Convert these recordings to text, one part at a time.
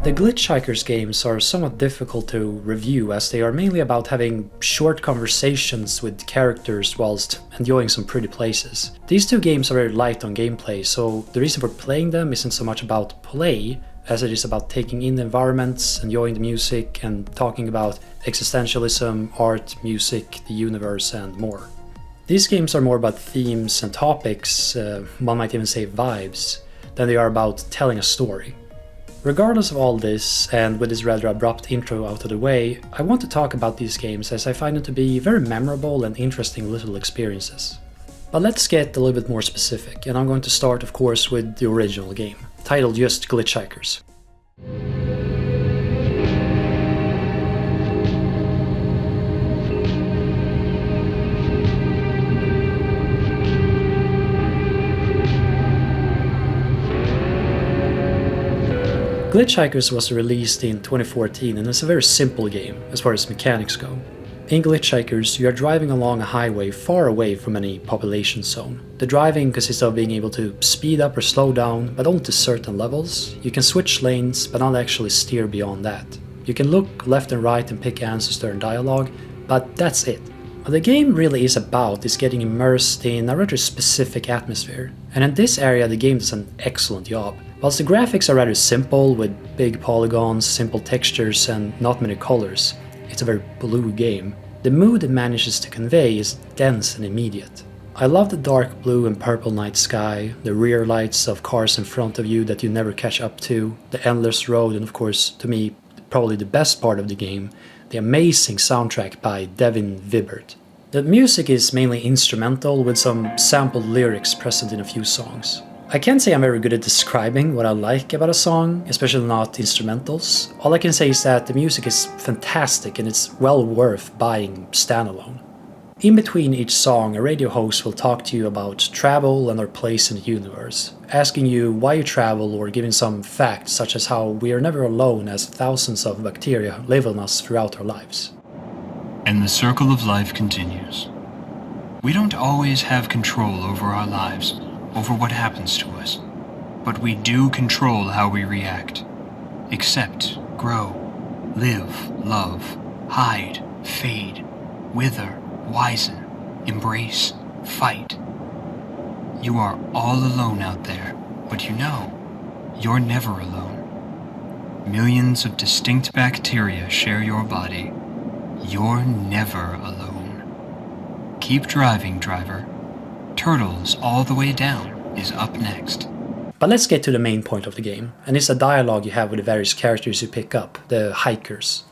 The Glitchhikers games are somewhat difficult to review as they are mainly about having short conversations with characters whilst enjoying some pretty places. These two games are very light on gameplay, so the reason for playing them isn't so much about play as it is about taking in the environments, enjoying the music, and talking about existentialism, art, music, the universe, and more. These games are more about themes and topics, one might even say vibes, than they are about telling a story. Regardless of all this, and with this rather abrupt intro out of the way, I want to talk about these games as I find them to be very memorable and interesting little experiences. But let's get a little bit more specific, and I'm going to start of course with the original game, titled just Glitchhikers. Glitchhikers was released in 2014 and is a very simple game as far as mechanics go. In Glitchhikers, you are driving along a highway far away from any population zone. The driving consists of being able to speed up or slow down, but only to certain levels. You can switch lanes, but not actually steer beyond that. You can look left and right and pick answers during dialogue, but that's it. What the game really is about is getting immersed in a rather specific atmosphere, and in this area the game does an excellent job. Whilst the graphics are rather simple, with big polygons, simple textures, and not many colors, it's a very blue game. The mood it manages to convey is dense and immediate. I love the dark blue and purple night sky, the rear lights of cars in front of you that you never catch up to, the endless road, and of course, to me, probably the best part of the game, the amazing soundtrack by Devin Vibert. The music is mainly instrumental with some sampled lyrics present in a few songs. I can't say I'm very good at describing what I like about a song, especially not instrumentals. All I can say is that the music is fantastic and it's well worth buying standalone. In between each song, a radio host will talk to you about travel and our place in the universe, asking you why you travel or giving some facts such as how we are never alone as thousands of bacteria live on us throughout our lives. And the circle of life continues. We don't always have control over our lives, over what happens to us, but we do control how we react. Accept, grow, live, love, hide, fade, wither, wisen, embrace, fight. You are all alone out there, but you know, you're never alone. Millions of distinct bacteria share your body. You're never alone. Keep driving, driver. Turtles All the Way Down is up next. But let's get to the main point of the game, and it's a dialogue you have with the various characters you pick up, the hikers.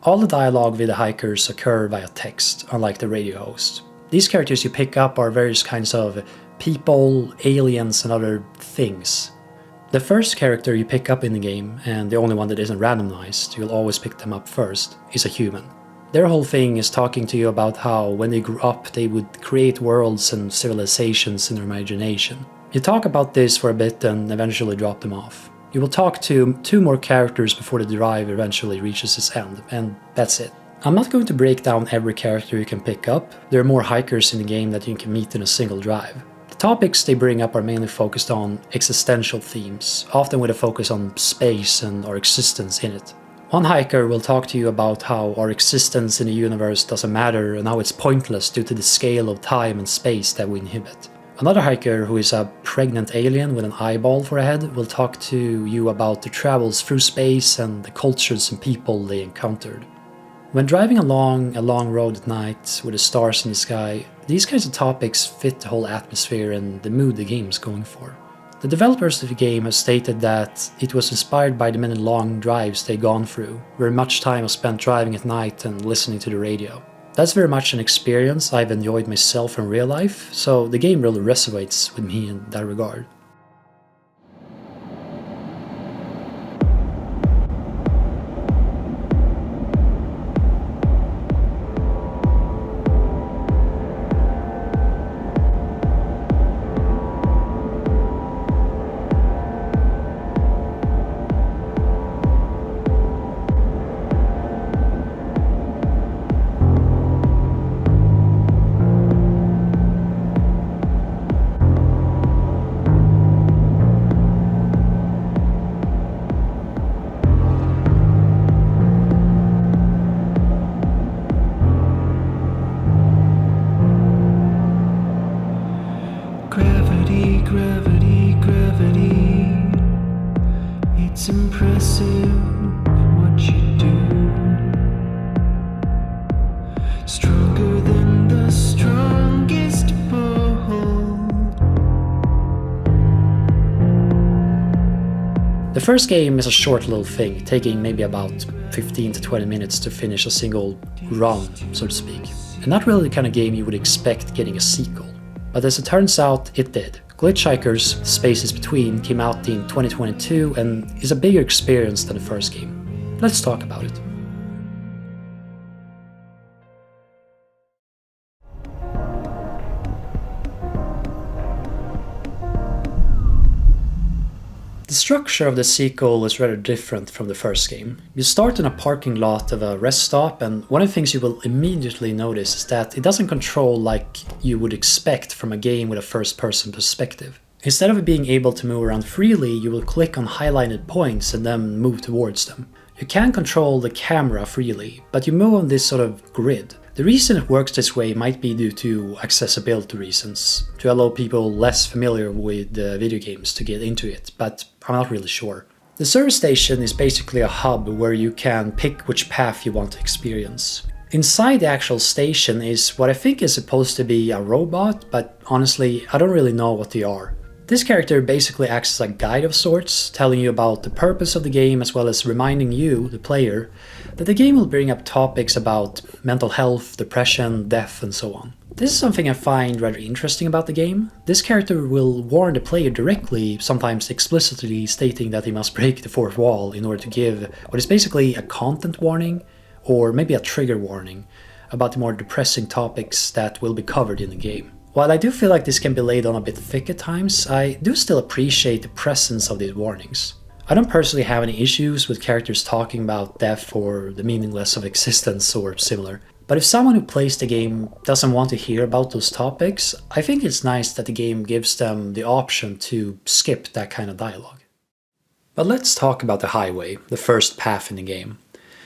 All the dialogue with the hikers occur via text, unlike the radio host. These characters you pick up are various kinds of people, aliens, and other things. The first character you pick up in the game, and the only one that isn't randomized, you'll always pick them up first, is a human. Their whole thing is talking to you about how when they grew up they would create worlds and civilizations in their imagination. You talk about this for a bit and eventually drop them off. You will talk to 2 more characters before the drive eventually reaches its end, and that's it. I'm not going to break down every character you can pick up. There are more hikers in the game that you can meet in a single drive. The topics they bring up are mainly focused on existential themes, often with a focus on space and our existence in it. One hiker will talk to you about how our existence in the universe doesn't matter and how it's pointless due to the scale of time and space that we inhabit. Another hiker, who is a pregnant alien with an eyeball for a head, will talk to you about the travels through space and the cultures and people they encountered. When driving along a long road at night with the stars in the sky, these kinds of topics fit the whole atmosphere and the mood the game is going for. The developers of the game have stated that it was inspired by the many long drives they'd gone through, where much time was spent driving at night and listening to the radio. That's very much an experience I've enjoyed myself in real life, so the game really resonates with me in that regard. impressive what you do. Stronger than the strongest bull. The first game is a short little thing, taking maybe about 15 to 20 minutes to finish a single run, so to speak. And not really the kind of game you would expect getting a sequel. But as it turns out, it did. Glitchhikers, The Spaces Between, came out in 2022 and is a bigger experience than the first game. Let's talk about it. The structure of the sequel is rather different from the first game. You start in a parking lot of a rest stop, and one of the things you will immediately notice is that it doesn't control like you would expect from a game with a first-person perspective. Instead of being able to move around freely, you will click on highlighted points and then move towards them. You can control the camera freely, but you move on this sort of grid. The reason it works this way might be due to accessibility reasons, to allow people less familiar with video games to get into it, but I'm not really sure. The service station is basically a hub where you can pick which path you want to experience. Inside the actual station is what I think is supposed to be a robot, but honestly, I don't really know what they are. This character basically acts as a guide of sorts, telling you about the purpose of the game as well as reminding you, the player, that the game will bring up topics about mental health, depression, death, and so on. This is something I find rather interesting about the game. This character will warn the player directly, sometimes explicitly stating that he must break the fourth wall in order to give what is basically a content warning, or maybe a trigger warning, about the more depressing topics that will be covered in the game. While I do feel like this can be laid on a bit thick at times, I do still appreciate the presence of these warnings. I don't personally have any issues with characters talking about death or the meaningless of existence or similar, but if someone who plays the game doesn't want to hear about those topics, I think it's nice that the game gives them the option to skip that kind of dialogue. But let's talk about the highway, the first path in the game.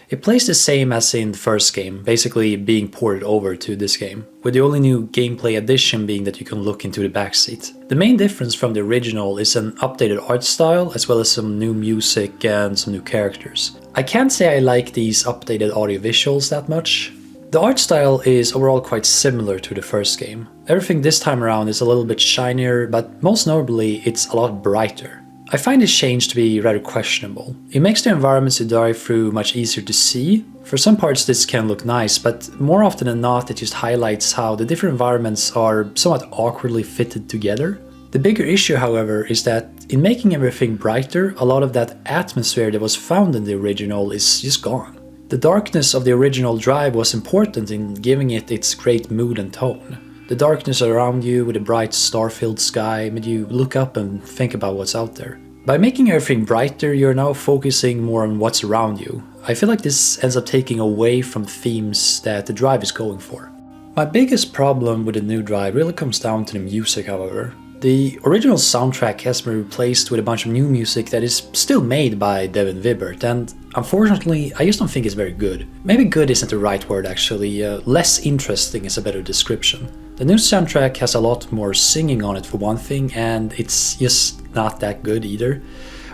It plays the same as in the first game, basically being ported over to this game, with the only new gameplay addition being that you can look into the backseat. The main difference from the original is an updated art style, as well as some new music and some new characters. I can't say I like these updated audio visuals that much. The art style is overall quite similar to the first game. Everything this time around is a little bit shinier, but most notably it's a lot brighter. I find this change to be rather questionable. It makes the environments you drive through much easier to see. For some parts this can look nice, but more often than not it just highlights how the different environments are somewhat awkwardly fitted together. The bigger issue, however, is that in making everything brighter, a lot of that atmosphere that was found in the original is just gone. The darkness of the original drive was important in giving it its great mood and tone. The darkness around you with a bright star-filled sky made you look up and think about what's out there. By making everything brighter, you're now focusing more on what's around you. I feel like this ends up taking away from themes that the drive is going for. My biggest problem with the new drive really comes down to the music, however. The original soundtrack has been replaced with a bunch of new music that is still made by Devin Vibert, and unfortunately I just don't think it's very good. Maybe good isn't the right word actually, less interesting is a better description. The new soundtrack has a lot more singing on it for one thing, and it's just not that good either,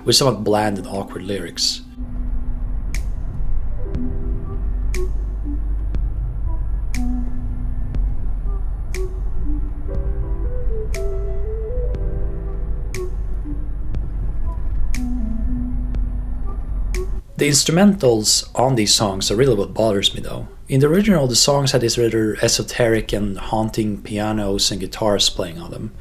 with somewhat bland and awkward lyrics. The instrumentals on these songs are really what bothers me though. In the original, the songs had this rather esoteric and haunting pianos and guitars playing on them.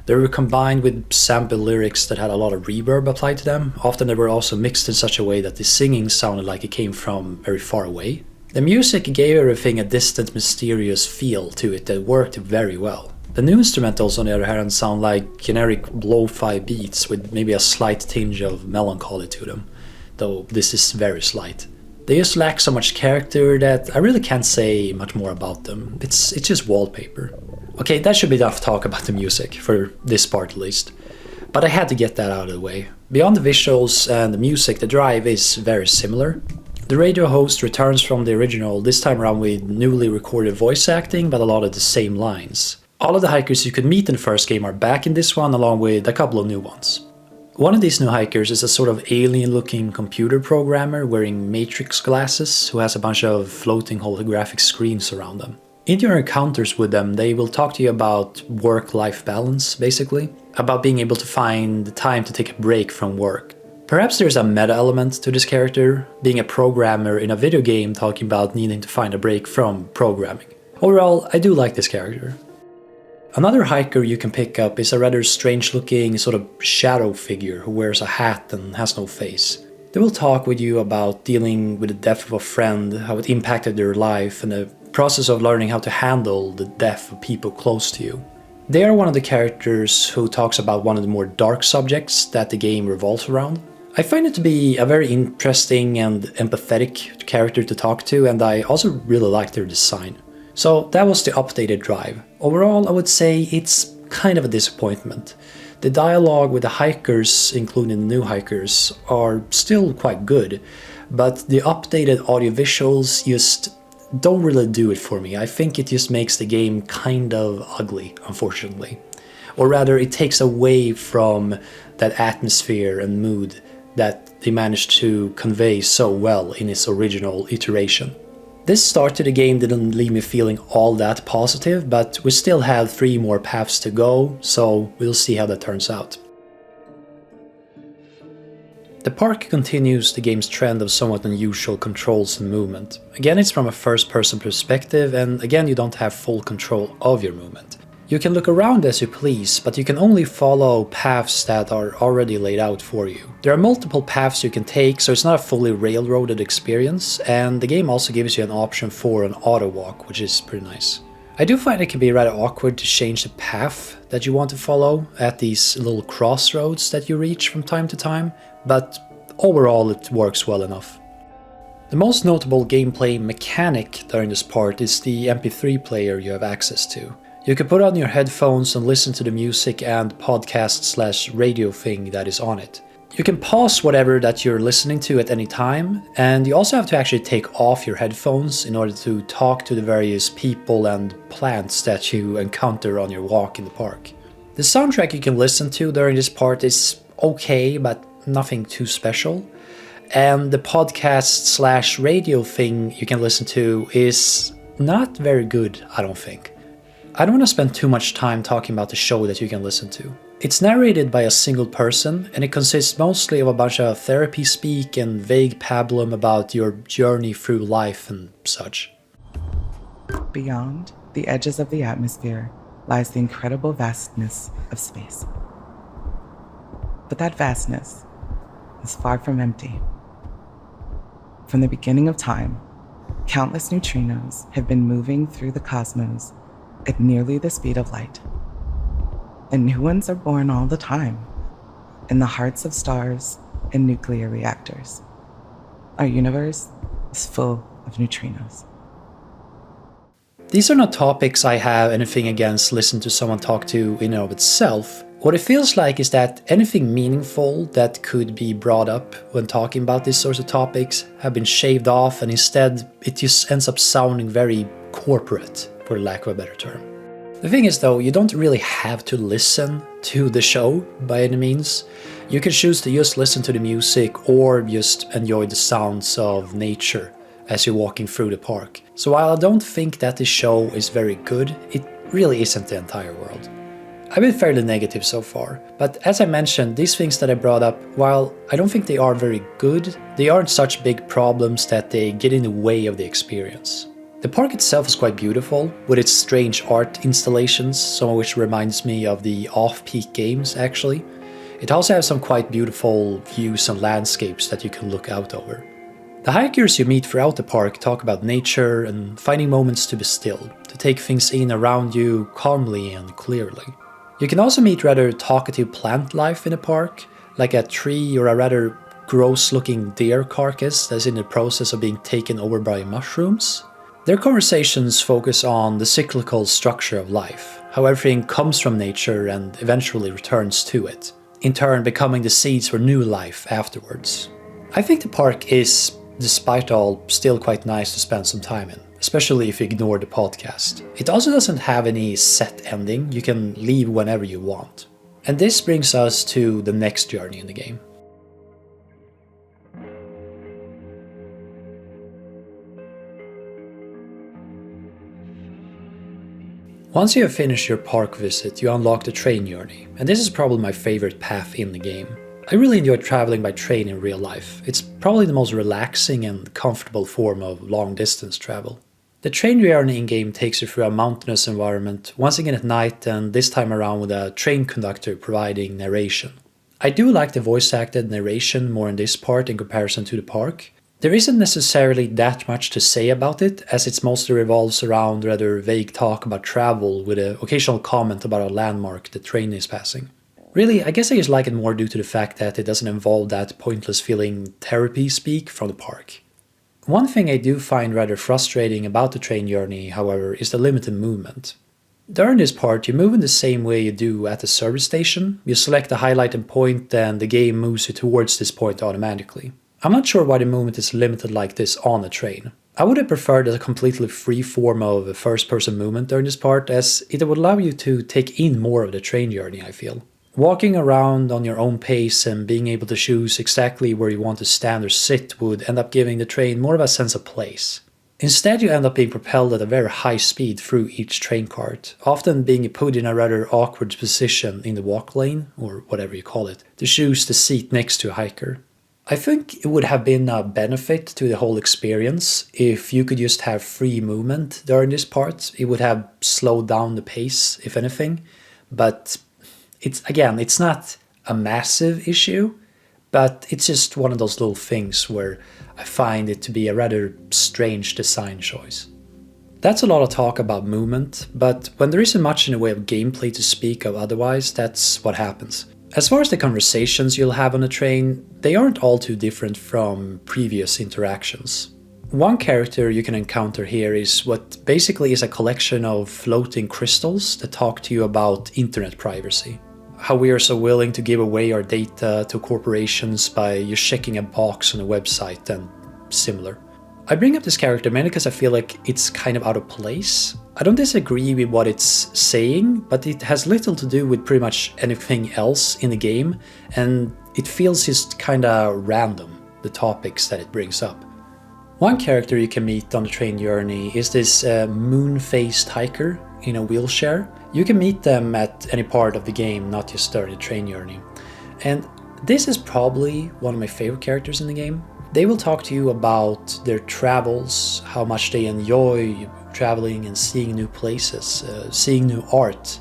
They were combined with sample lyrics that had a lot of reverb applied to them. Often they were also mixed in such a way that the singing sounded like it came from very far away. The music gave everything a distant, mysterious feel to it that worked very well. The new instrumentals, on the other hand, sound like generic lo-fi beats with maybe a slight tinge of melancholy to them, though this is very slight. They just lack so much character that I really can't say much more about them. It's just wallpaper. Okay, that should be enough talk about the music, for this part at least. But I had to get that out of the way. Beyond the visuals and the music, the drive is very similar. The radio host returns from the original, this time around with newly recorded voice acting, but a lot of the same lines. All of the hikers you could meet in the first game are back in this one, along with a couple of new ones. One of these new hikers is a sort of alien-looking computer programmer wearing matrix glasses who has a bunch of floating holographic screens around them. In your encounters with them, they will talk to you about work-life balance, basically, about being able to find the time to take a break from work. Perhaps there's a meta element to this character, being a programmer in a video game talking about needing to find a break from programming. Overall, I do like this character. Another hiker you can pick up is a rather strange-looking sort of shadow figure who wears a hat and has no face. They will talk with you about dealing with the death of a friend, how it impacted their life, and the process of learning how to handle the death of people close to you. They are one of the characters who talks about one of the more dark subjects that the game revolves around. I find it to be a very interesting and empathetic character to talk to, and I also really like their design. So that was the updated drive. Overall, I would say it's kind of a disappointment. The dialogue with the hikers, including the new hikers, are still quite good, but the updated audiovisuals just don't really do it for me. I think it just makes the game kind of ugly, unfortunately. Or rather, it takes away from that atmosphere and mood that they managed to convey so well in its original iteration. This start to the game didn't leave me feeling all that positive, but we still have 3 more paths to go, so we'll see how that turns out. The park continues the game's trend of somewhat unusual controls and movement. Again, it's from a first-person perspective, and again you don't have full control of your movement. You can look around as you please, but you can only follow paths that are already laid out for you. There are multiple paths you can take, so it's not a fully railroaded experience, and the game also gives you an option for an auto walk, which is pretty nice. I do find it can be rather awkward to change the path that you want to follow at these little crossroads that you reach from time to time, but overall it works well enough. The most notable gameplay mechanic during this part is the MP3 player you have access to. You can put on your headphones and listen to the music and podcast/radio thing that is on it. You can pause whatever that you're listening to at any time, and you also have to actually take off your headphones in order to talk to the various people and plants that you encounter on your walk in the park. The soundtrack you can listen to during this part is okay, but nothing too special. And the podcast/radio thing you can listen to is not very good, I don't think. I don't want to spend too much time talking about the show that you can listen to. It's narrated by a single person, and it consists mostly of a bunch of therapy speak and vague pablum about your journey through life and such. Beyond the edges of the atmosphere lies the incredible vastness of space. But that vastness is far from empty. From the beginning of time, countless neutrinos have been moving through the cosmos at nearly the speed of light. And new ones are born all the time, in the hearts of stars and nuclear reactors. Our universe is full of neutrinos. These are not topics I have anything against listening to someone talk to in and of itself. What it feels like is that anything meaningful that could be brought up when talking about these sorts of topics have been shaved off, and instead it just ends up sounding very corporate, for lack of a better term. The thing is though, you don't really have to listen to the show by any means. You can choose to just listen to the music or just enjoy the sounds of nature as you're walking through the park. So while I don't think that the show is very good, it really isn't the entire world. I've been fairly negative so far, but as I mentioned, these things that I brought up, while I don't think they are very good, they aren't such big problems that they get in the way of the experience. The park itself is quite beautiful, with its strange art installations, some of which reminds me of the Off-Peak games actually. It also has some quite beautiful views and landscapes that you can look out over. The hikers you meet throughout the park talk about nature and finding moments to be still, to take things in around you calmly and clearly. You can also meet rather talkative plant life in the park, like a tree or a rather gross-looking deer carcass that's in the process of being taken over by mushrooms. Their conversations focus on the cyclical structure of life, how everything comes from nature and eventually returns to it, in turn becoming the seeds for new life afterwards. I think the park is, despite all, still quite nice to spend some time in, especially if you ignore the podcast. It also doesn't have any set ending, you can leave whenever you want. And this brings us to the next journey in the game. Once you have finished your park visit, you unlock the train journey, and this is probably my favorite path in the game. I really enjoy traveling by train in real life. It's probably the most relaxing and comfortable form of long distance travel. The train journey in-game takes you through a mountainous environment, once again at night, and this time around with a train conductor providing narration. I do like the voice acted narration more in this part in comparison to the park. There isn't necessarily that much to say about it, as it mostly revolves around rather vague talk about travel with an occasional comment about a landmark the train is passing. Really, I guess I just like it more due to the fact that it doesn't involve that pointless feeling therapy speak from the park. One thing I do find rather frustrating about the train journey, however, is the limited movement. During this part, you move in the same way you do at the service station. You select a highlighted point and the game moves you towards this point automatically. I'm not sure why the movement is limited like this on a train. I would have preferred a completely free form of first-person movement during this part, as it would allow you to take in more of the train journey, I feel. Walking around on your own pace and being able to choose exactly where you want to stand or sit would end up giving the train more of a sense of place. Instead, you end up being propelled at a very high speed through each train cart, often being put in a rather awkward position in the walk lane, or whatever you call it, to choose the seat next to a hiker. I think it would have been a benefit to the whole experience if you could just have free movement during this part. It would have slowed down the pace, if anything. But it's not a massive issue, but it's just one of those little things where I find it to be a rather strange design choice. That's a lot of talk about movement, but when there isn't much in the way of gameplay to speak of otherwise, that's what happens. As far as the conversations you'll have on a train, they aren't all too different from previous interactions. One character you can encounter here is what basically is a collection of floating crystals that talk to you about internet privacy. How we are so willing to give away our data to corporations by just checking a box on a website and similar. I bring up this character mainly because I feel like it's kind of out of place. I don't disagree with what it's saying, but it has little to do with pretty much anything else in the game, and it feels just kinda random, the topics that it brings up. One character you can meet on the train journey is this moon-faced hiker in a wheelchair. You can meet them at any part of the game, not just during the train journey. And this is probably one of my favorite characters in the game. They will talk to you about their travels, how much they enjoy traveling and seeing new places, seeing new art,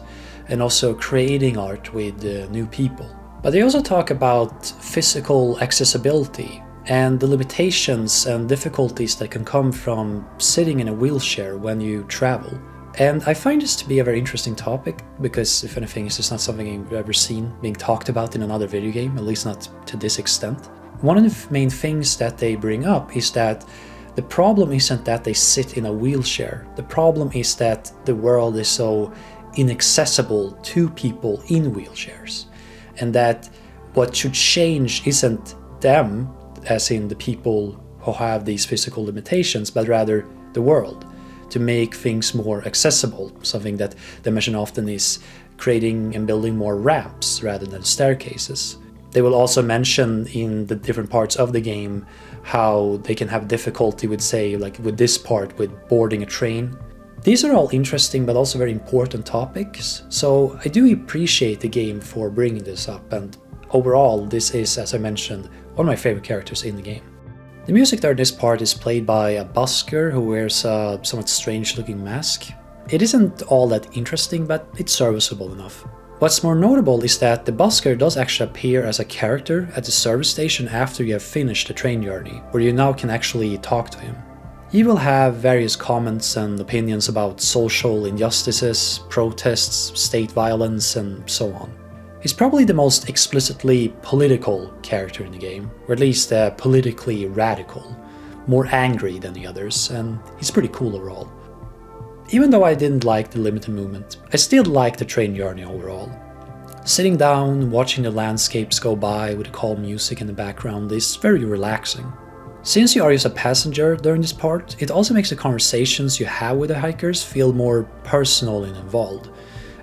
and also creating art with new people. But they also talk about physical accessibility and the limitations and difficulties that can come from sitting in a wheelchair when you travel. And I find this to be a very interesting topic, because if anything, it's just not something I've ever seen being talked about in another video game, at least not to this extent. One of the main things that they bring up is that the problem isn't that they sit in a wheelchair. The problem is that the world is so inaccessible to people in wheelchairs. And that what should change isn't them, as in the people who have these physical limitations, but rather the world, to make things more accessible. Something that they mention often is creating and building more ramps rather than staircases. They will also mention in the different parts of the game how they can have difficulty with, say, like with this part with boarding a train. These are all interesting but also very important topics, so I do appreciate the game for bringing this up, and overall this is, as I mentioned, one of my favorite characters in the game. The music during this part is played by a busker who wears a somewhat strange looking mask. It isn't all that interesting, but it's serviceable enough. What's more notable is that the busker does actually appear as a character at the service station after you have finished the train journey, where you now can actually talk to him. He will have various comments and opinions about social injustices, protests, state violence, and so on. He's probably the most explicitly political character in the game, or at least politically radical, more angry than the others, and he's pretty cool overall. Even though I didn't like the limited movement, I still liked the train journey overall. Sitting down, watching the landscapes go by with the calm music in the background is very relaxing. Since you are just a passenger during this part, it also makes the conversations you have with the hikers feel more personal and involved,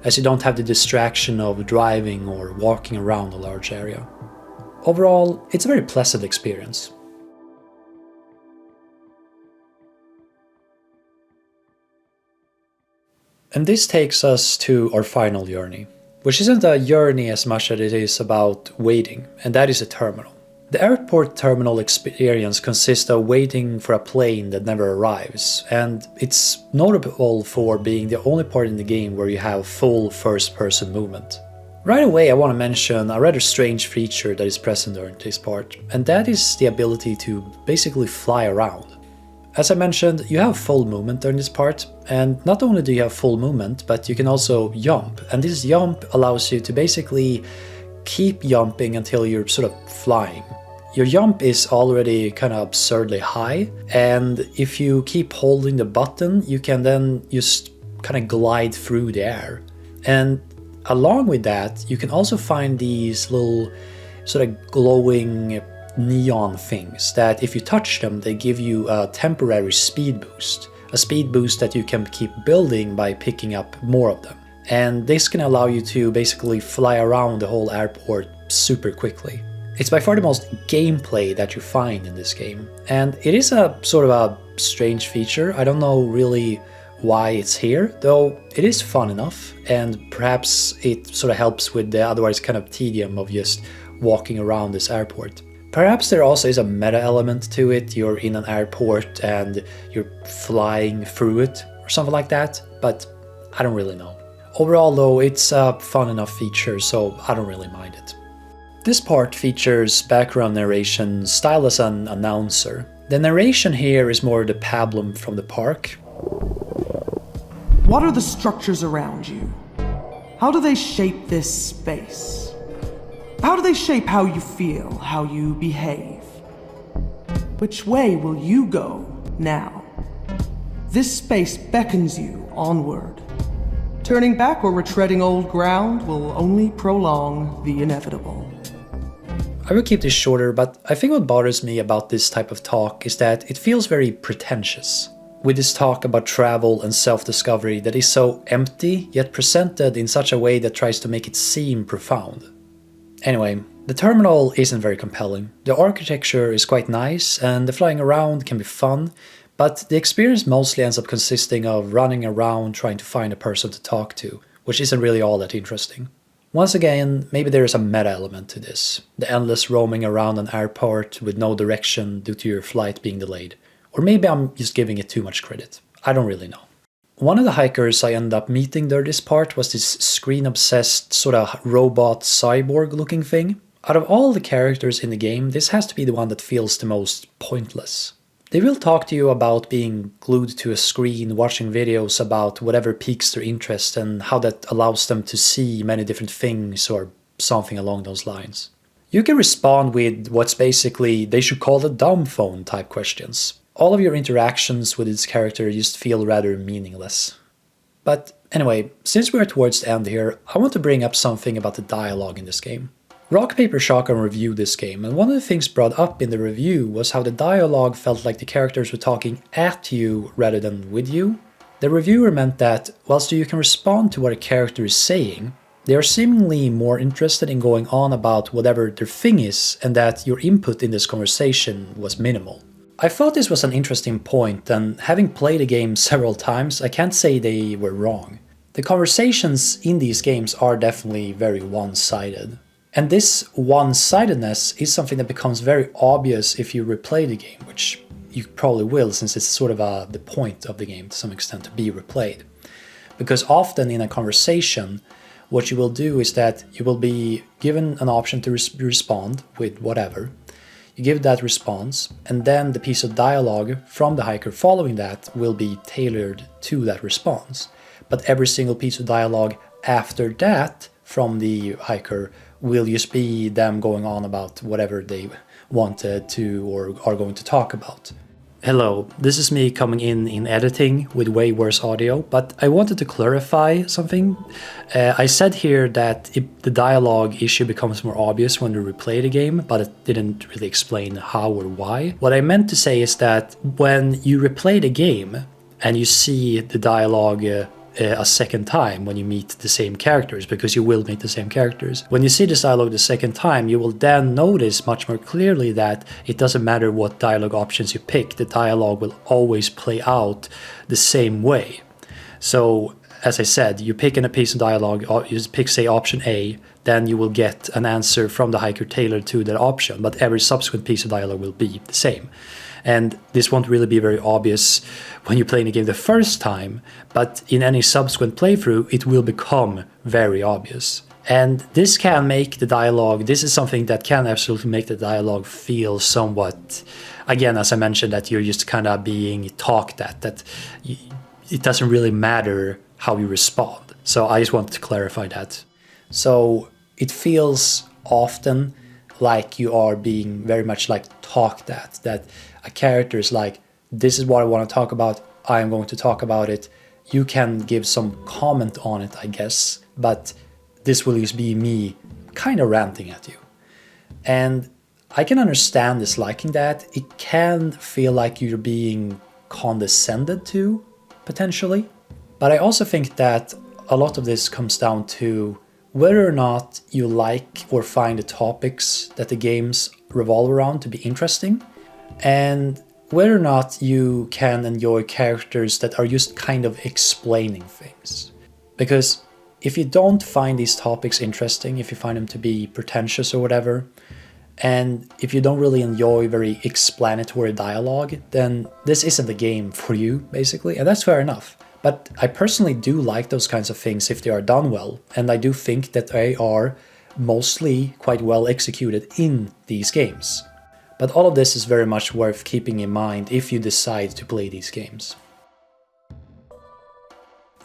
as you don't have the distraction of driving or walking around a large area. Overall, it's a very pleasant experience. And this takes us to our final journey, which isn't a journey as much as it is about waiting, and that is a terminal. The airport terminal experience consists of waiting for a plane that never arrives, and it's notable for being the only part in the game where you have full first-person movement. Right away I want to mention a rather strange feature that is present during this part, and that is the ability to basically fly around. As I mentioned, you have full movement during this part, and not only do you have full movement, but you can also jump, and this jump allows you to basically keep jumping until you're sort of flying. Your jump is already kind of absurdly high, and if you keep holding the button, you can then just kind of glide through the air. And along with that, you can also find these little sort of glowing neon things that if you touch them, they give you a temporary speed boost. A speed boost that you can keep building by picking up more of them. And this can allow you to basically fly around the whole airport super quickly. It's by far the most gameplay that you find in this game, and it is a sort of a strange feature. I don't know really why it's here, though it is fun enough, and perhaps it sort of helps with the otherwise kind of tedium of just walking around this airport. Perhaps there also is a meta element to it. You're in an airport and you're flying through it or something like that, but I don't really know. Overall though, it's a fun enough feature, so I don't really mind it. This part features background narration styled as an announcer. The narration here is more the pablum from the park. What are the structures around you? How do they shape this space? How do they shape how you feel, how you behave? Which way will you go now? This space beckons you onward. Turning back or retreading old ground will only prolong the inevitable. I will keep this shorter, but I think what bothers me about this type of talk is that it feels very pretentious. With this talk about travel and self-discovery that is so empty, yet presented in such a way that tries to make it seem profound. Anyway, the terminal isn't very compelling. The architecture is quite nice, and the flying around can be fun, but the experience mostly ends up consisting of running around trying to find a person to talk to, which isn't really all that interesting. Once again, maybe there is a meta element to this. The endless roaming around an airport with no direction due to your flight being delayed. Or maybe I'm just giving it too much credit. I don't really know. One of the hikers I ended up meeting during this part was this screen-obsessed sort of robot cyborg looking thing. Out of all the characters in the game, this has to be the one that feels the most pointless. They will talk to you about being glued to a screen, watching videos about whatever piques their interest and how that allows them to see many different things or something along those lines. You can respond with what's basically, they should call it dumb phone type questions. All of your interactions with this character just feel rather meaningless. But anyway, since we're towards the end here, I want to bring up something about the dialogue in this game. Rock Paper Shotgun reviewed this game, and one of the things brought up in the review was how the dialogue felt like the characters were talking at you rather than with you. The reviewer meant that, whilst you can respond to what a character is saying, they are seemingly more interested in going on about whatever their thing is, and that your input in this conversation was minimal. I thought this was an interesting point, and having played the game several times, I can't say they were wrong. The conversations in these games are definitely very one-sided. And this one-sidedness is something that becomes very obvious if you replay the game, which you probably will, since it's sort of the point of the game to some extent to be replayed. Because often in a conversation, what you will do is that you will be given an option to respond with whatever. You give that response, and then the piece of dialogue from the hiker following that will be tailored to that response. But every single piece of dialogue after that from the hiker will just be them going on about whatever they wanted to or are going to talk about. Hello, this is me coming in editing with way worse audio, but I wanted to clarify something. I said here that the dialogue issue becomes more obvious when you replay the game, but it didn't really explain how or why. What I meant to say is that when you replay the game and you see the dialogue a second time when you meet the same characters, because you will meet the same characters. When you see this dialogue the second time, you will then notice much more clearly that it doesn't matter what dialogue options you pick, the dialogue will always play out the same way. So, as I said, you pick in a piece of dialogue, you pick, say, option A, then you will get an answer from the hiker tailored to that option, but every subsequent piece of dialogue will be the same. And this won't really be very obvious when you're playing the game the first time, but in any subsequent playthrough, it will become very obvious. And this can make the dialogue, this is something that can absolutely make the dialogue feel somewhat, again, as I mentioned, that you're just kind of being talked at, that it doesn't really matter how you respond. So I just wanted to clarify that. So it feels often like you are being very much like talked at, that a character is like, this is what I want to talk about, I am going to talk about it. You can give some comment on it, I guess, but this will just be me kind of ranting at you. And I can understand disliking that. It can feel like you're being condescended to, potentially. But I also think that a lot of this comes down to whether or not you like or find the topics that the games revolve around to be interesting, and whether or not you can enjoy characters that are just kind of explaining things. Because if you don't find these topics interesting, if you find them to be pretentious or whatever, and if you don't really enjoy very explanatory dialogue, then this isn't the game for you, basically, and that's fair enough. But I personally do like those kinds of things if they are done well, and I do think that they are mostly quite well executed in these games. But all of this is very much worth keeping in mind if you decide to play these games.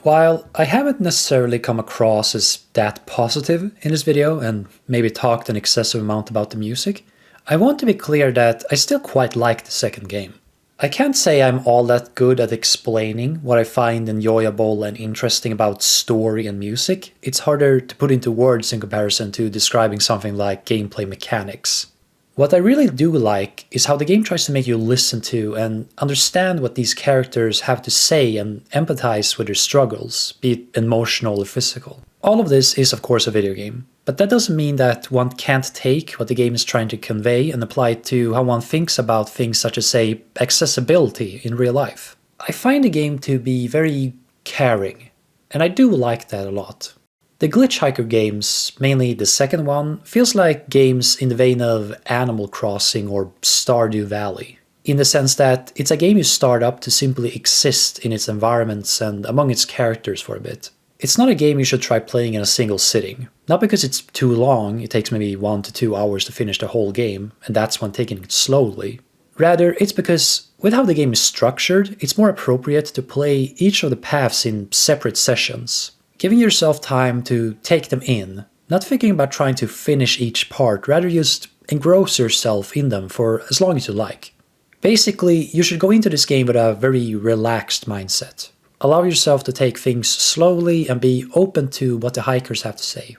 While I haven't necessarily come across as that positive in this video and maybe talked an excessive amount about the music, I want to be clear that I still quite like the second game. I can't say I'm all that good at explaining what I find enjoyable and interesting about story and music. It's harder to put into words in comparison to describing something like gameplay mechanics. What I really do like is how the game tries to make you listen to and understand what these characters have to say and empathize with their struggles, be it emotional or physical. All of this is of course a video game, but that doesn't mean that one can't take what the game is trying to convey and apply it to how one thinks about things such as, say, accessibility in real life. I find the game to be very caring, and I do like that a lot. The Glitchhiker games, mainly the second one, feels like games in the vein of Animal Crossing or Stardew Valley, in the sense that it's a game you start up to simply exist in its environments and among its characters for a bit. It's not a game you should try playing in a single sitting, not because it's too long, it takes maybe 1 to 2 hours to finish the whole game, and that's when taking it slowly. Rather, it's because with how the game is structured, it's more appropriate to play each of the paths in separate sessions, giving yourself time to take them in, not thinking about trying to finish each part, rather just engross yourself in them for as long as you like. Basically, you should go into this game with a very relaxed mindset. Allow yourself to take things slowly and be open to what the hikers have to say.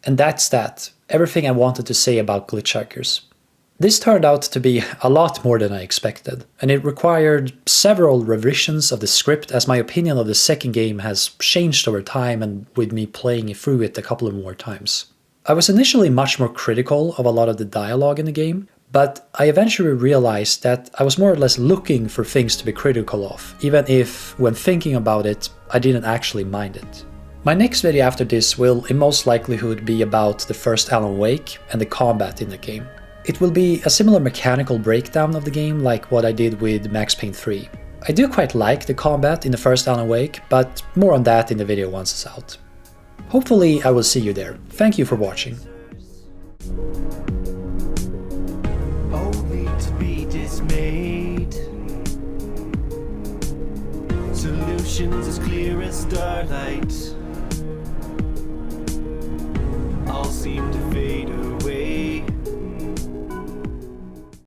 And that's that. Everything I wanted to say about Glitchhikers. This turned out to be a lot more than I expected, and it required several revisions of the script as my opinion of the second game has changed over time and with me playing through it a couple of more times. I was initially much more critical of a lot of the dialogue in the game, but I eventually realized that I was more or less looking for things to be critical of, even if, when thinking about it, I didn't actually mind it. My next video after this will in most likelihood be about the first Alan Wake and the combat in the game. It will be a similar mechanical breakdown of the game like what I did with Max Payne 3. I do quite like the combat in the first Alan Wake, but more on that in the video once it's out. Hopefully I will see you there. Thank you for watching. Only to be dismayed. Solutions as clear as starlight.